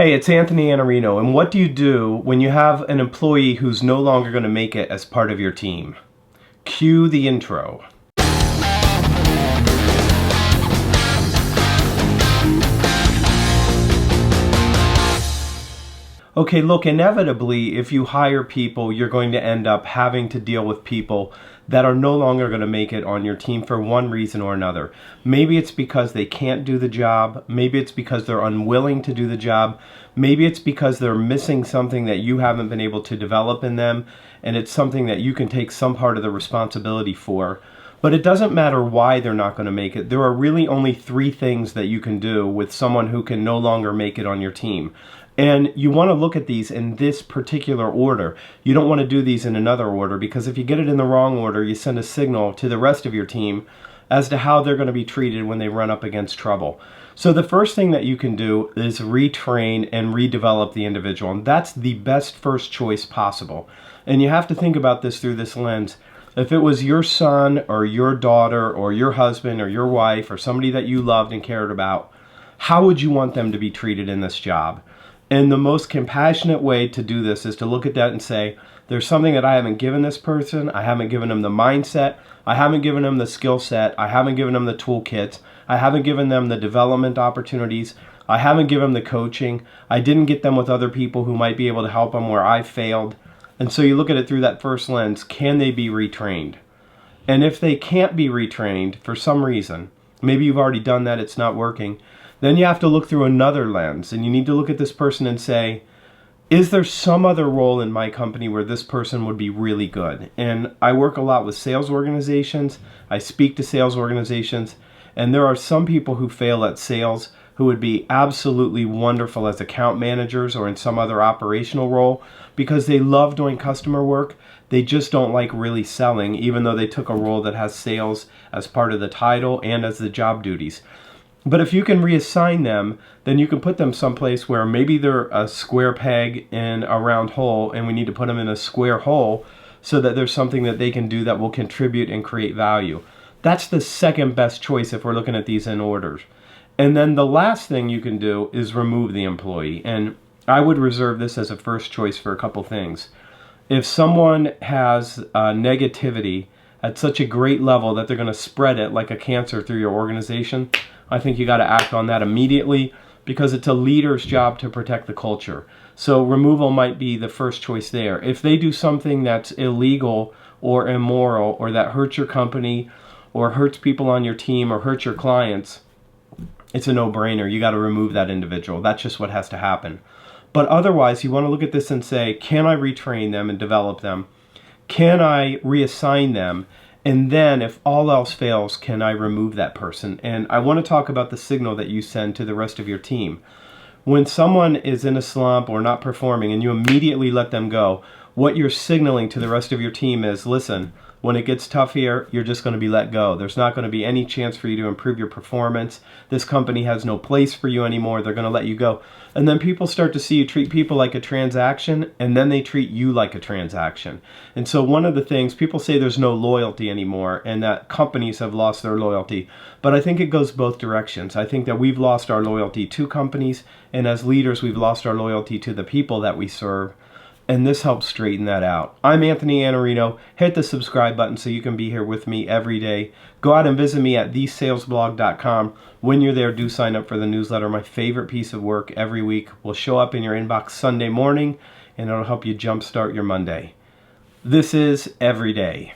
Hey, it's Iannarino, and what do you do when you have an employee who's no longer going to make it as part of your team? Cue the intro. Okay, look, inevitably, if you hire people, you're going to end up having to deal with people that are no longer going to make it on your team for one reason or another. Maybe it's because they can't do the job. Maybe it's because they're unwilling to do the job. Maybe it's because they're missing something that you haven't been able to develop in them, and it's something that you can take some part of the responsibility for. But it doesn't matter why they're not going to make it. There are really only three things that you can do with someone who can no longer make it on your team. And you want to look at these in this particular order. You don't want to do these in another order, because if you get it in the wrong order, you send a signal to the rest of your team as to how they're going to be treated when they run up against trouble. So the first thing that you can do is retrain and redevelop the individual. And that's the best first choice possible. And you have to think about this through this lens. If it was your son or your daughter or your husband or your wife or somebody that you loved and cared about, how would you want them to be treated in this job? And the most compassionate way to do this is to look at that and say, there's something that I haven't given this person. I haven't given them the mindset. I haven't given them the skill set. I haven't given them the toolkits. I haven't given them the development opportunities. I haven't given them the coaching. I didn't get them with other people who might be able to help them where I failed. And so you look at it through that first lens. Can they be retrained? And if they can't be retrained for some reason, maybe you've already done that, it's not working, then you have to look through another lens, and you need to look at this person and say, is there some other role in my company where this person would be really good? And I work a lot with sales organizations. I speak to sales organizations, and there are some people who fail at sales who would be absolutely wonderful as account managers or in some other operational role because they love doing customer work. They just don't like really selling, even though they took a role that has sales as part of the title and as the job duties. But if you can reassign them, then you can put them someplace where maybe they're a square peg in a round hole, and we need to put them in a square hole so that there's something that they can do that will contribute and create value. That's the second best choice if we're looking at these in orders. And then the last thing you can do is remove the employee. And I would reserve this as a first choice for a couple things. If someone has negativity at such a great level that they're going to spread it like a cancer through your organization, I think you got to act on that immediately, because it's a leader's job to protect the culture. So removal might be the first choice there. If they do something that's illegal or immoral or that hurts your company or hurts people on your team or hurts your clients, it's a no-brainer. You got to remove that individual. That's just what has to happen. But otherwise, you want to look at this and say, can I retrain them and develop them? Can I reassign them? And then if all else fails, can I remove that person? And I want to talk about the signal that you send to the rest of your team. When someone is in a slump or not performing and you immediately let them go, what you're signaling to the rest of your team is, listen, when it gets tough here, you're just going to be let go. There's not going to be any chance for you to improve your performance. This company has no place for you anymore. They're going to let you go. And then people start to see you treat people like a transaction, and then they treat you like a transaction. And so one of the things, people say there's no loyalty anymore and that companies have lost their loyalty. But I think it goes both directions. I think that we've lost our loyalty to companies, and as leaders, we've lost our loyalty to the people that we serve. And this helps straighten that out. I'm Iannarino. Hit the subscribe button so you can be here with me every day. Go out and visit me at thesalesblog.com. When you're there, do sign up for the newsletter. My favorite piece of work every week will show up in your inbox Sunday morning, and it'll help you jumpstart your Monday. This is Every Day.